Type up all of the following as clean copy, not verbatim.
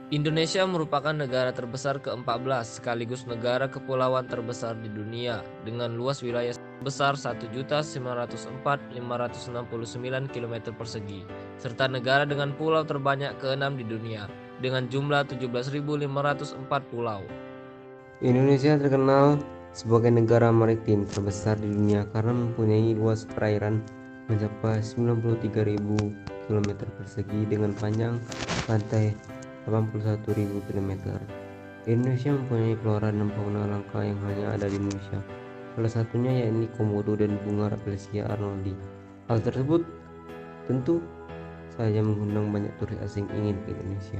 Indonesia merupakan negara terbesar ke-14 sekaligus negara kepulauan terbesar di dunia dengan luas wilayah sebesar 1.904.569 km persegi serta negara dengan pulau terbanyak ke-6 di dunia dengan jumlah 17.504 pulau. Indonesia terkenal sebagai negara maritim terbesar di dunia karena mempunyai luas perairan mencapai 93.000 km persegi dengan panjang pantai 81.000 km. Indonesia mempunyai flora dan fauna langka yang hanya ada di Indonesia. Salah satunya yakni komodo dan bunga Rafflesia arnoldi. Hal tersebut tentu saja mengundang banyak turis asing ingin ke Indonesia.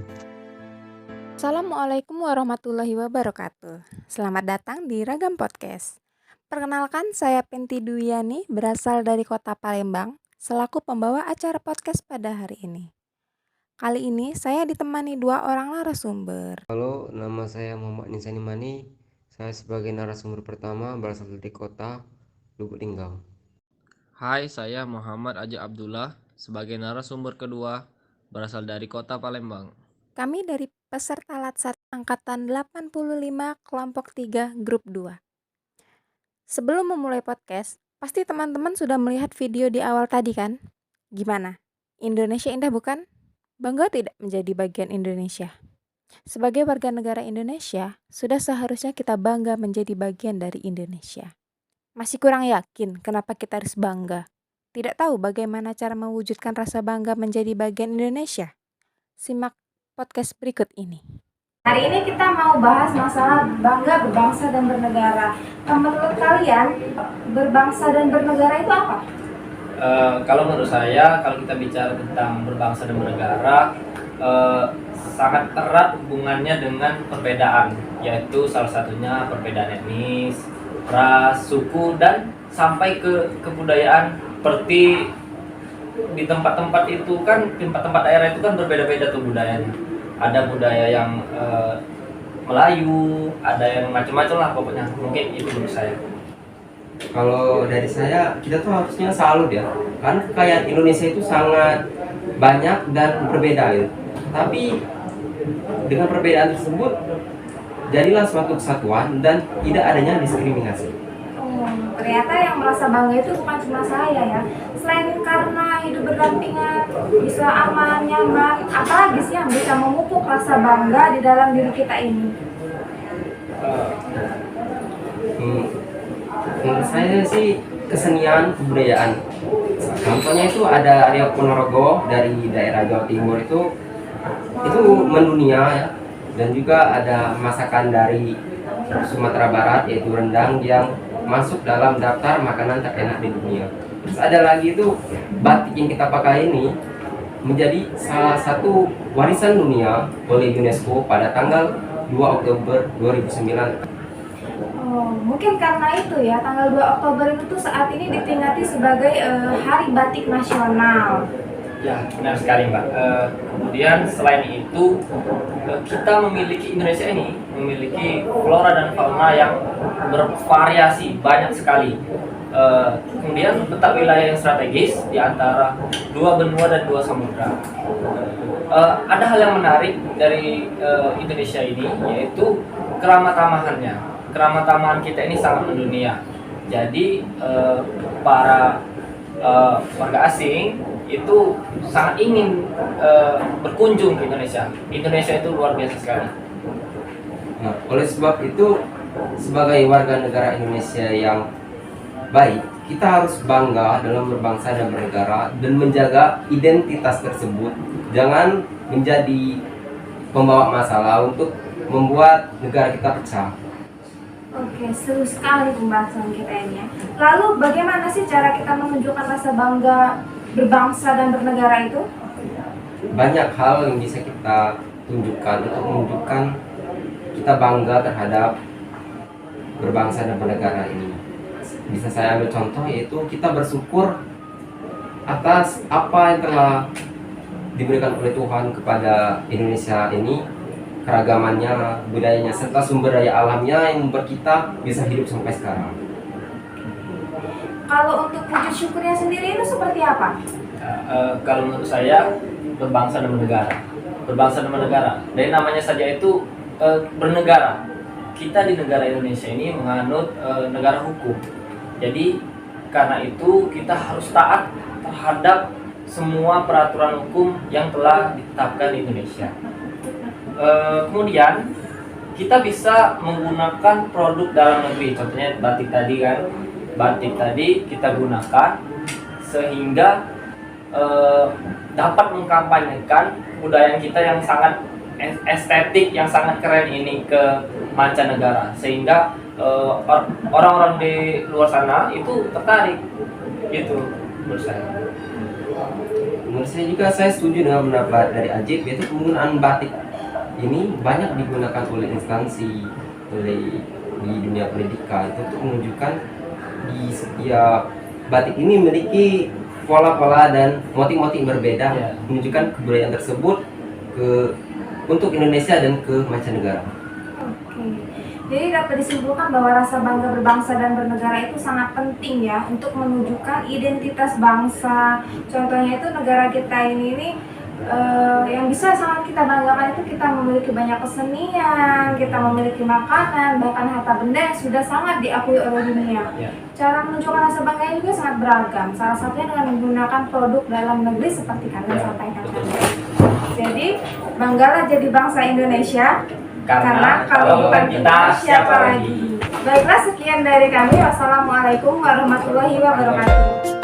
Assalamualaikum warahmatullahi wabarakatuh. Selamat datang di Ragam Podcast. Perkenalkan, saya Penti Duyani, berasal dari kota Palembang, selaku pembawa acara podcast pada hari ini. Kali ini saya ditemani dua orang narasumber. Halo, nama saya Muhammad Nisani Mani. Saya sebagai narasumber pertama berasal dari kota Lubuk Linggau. Hai, saya Muhammad Aja Abdullah sebagai narasumber kedua berasal dari kota Palembang. Kami dari peserta Latsat Angkatan 85 Kelompok 3 Grup 2. Sebelum memulai podcast, pasti teman-teman sudah melihat video di awal tadi kan? Gimana? Indonesia indah bukan? Bangga tidak menjadi bagian Indonesia? Sebagai warga negara Indonesia, sudah seharusnya kita bangga menjadi bagian dari Indonesia. Masih kurang yakin kenapa kita harus bangga? Tidak tahu bagaimana cara mewujudkan rasa bangga menjadi bagian Indonesia? Simak podcast berikut ini. Hari ini kita mau bahas masalah bangga berbangsa dan bernegara. Menurut kalian, berbangsa dan bernegara itu apa? Kalau menurut saya, kalau kita bicara tentang berbangsa dan bernegara, sangat erat hubungannya dengan perbedaan, yaitu salah satunya perbedaan etnis, ras, suku, dan sampai ke kebudayaan. Seperti di tempat-tempat itu kan, tempat-tempat daerah itu kan berbeda-beda tuh budayanya. Ada budaya yang Melayu, ada yang macam-macam lah pokoknya. Mungkin itu menurut saya. Kalau dari saya, kita tuh harusnya salut ya, karena kekayaan Indonesia itu sangat banyak dan berbeda gitu. Tapi dengan perbedaan tersebut, jadilah suatu kesatuan dan tidak adanya diskriminasi. Ternyata yang merasa bangga itu bukan cuma saya ya. Selain karena hidup berdampingan, bisa aman, nyaman, apalagi sih yang bisa memupuk rasa bangga di dalam diri kita ini? Menurut saya sih kesenian kebudayaan. Contohnya itu ada Arya Ponorogo dari daerah Jawa Timur itu mendunia ya. Dan juga ada masakan dari Sumatera Barat yaitu rendang yang masuk dalam daftar makanan terenak di dunia. Terus ada lagi itu batik yang kita pakai ini menjadi salah satu warisan dunia oleh UNESCO pada tanggal 2 Oktober 2009. Mungkin karena itu ya, tanggal 2 Oktober itu tuh saat ini diperingati sebagai Hari Batik Nasional. Ya, benar sekali Mbak. Kemudian selain itu, kita memiliki Indonesia ini memiliki flora dan fauna yang bervariasi banyak sekali. Kemudian letak wilayah yang strategis di antara dua benua dan dua samudra. Ada hal yang menarik dari Indonesia ini, yaitu keramat-tamahannya. Keramat-tamahan kita ini sangat mendunia. Jadi para warga asing itu sangat ingin berkunjung ke Indonesia. Indonesia itu luar biasa sekali. Nah, oleh sebab itu sebagai warga negara Indonesia yang baik, kita harus bangga dalam berbangsa dan bernegara dan menjaga identitas tersebut. Jangan menjadi pembawa masalah untuk membuat negara kita pecah. Oke, seru sekali pembahasan kita ini ya. Lalu bagaimana sih cara kita menunjukkan rasa bangga berbangsa dan bernegara itu? Banyak hal yang bisa kita tunjukkan untuk menunjukkan kita bangga terhadap berbangsa dan bernegara ini. Bisa saya ambil contoh, yaitu kita bersyukur atas apa yang telah diberikan oleh Tuhan kepada Indonesia ini, keragamannya, budayanya, serta sumber daya alamnya yang membuat kita bisa hidup sampai sekarang. Kalau untuk wujud syukurnya sendiri itu seperti apa? Kalau menurut saya, berbangsa dan bernegara. berbangsa dan bernegara. Dari namanya saja itu bernegara. Kita di negara Indonesia ini menganut negara hukum. Jadi karena itu kita harus taat terhadap semua peraturan hukum yang telah ditetapkan di Indonesia. Kemudian kita bisa menggunakan produk dalam negeri, contohnya batik tadi kan. Batik tadi kita gunakan sehingga dapat mengkampanyekan budaya kita yang sangat estetik, yang sangat keren ini ke mancanegara, sehingga orang-orang di luar sana itu tertarik gitu menurut saya. Menurut saya juga, saya setuju dengan pendapat dari Ajib, yaitu penggunaan batik ini banyak digunakan oleh instansi, oleh di dunia pendidikan itu untuk menunjukkan di setiap batik ini memiliki pola-pola dan motif-motif berbeda, menunjukkan kebudayaan tersebut untuk Indonesia dan ke mancanegara. Oke. Jadi dapat disimpulkan bahwa rasa bangga berbangsa dan bernegara itu sangat penting ya untuk menunjukkan identitas bangsa. Contohnya itu negara kita ini yang bisa sangat kita banggakan itu kita memiliki banyak kesenian, kita memiliki makanan, bahkan harta benda yang sudah sangat diakui oleh dunia. Cara menunjukkan rasa bangganya juga sangat beragam. Salah satunya dengan menggunakan produk dalam negeri seperti kalian sampaikan tadi. Jadi banggalah jadi bangsa Indonesia. Karena kalau bukan kita, siapa lagi? Baiklah, sekian dari kami. Wassalamualaikum warahmatullahi wabarakatuh.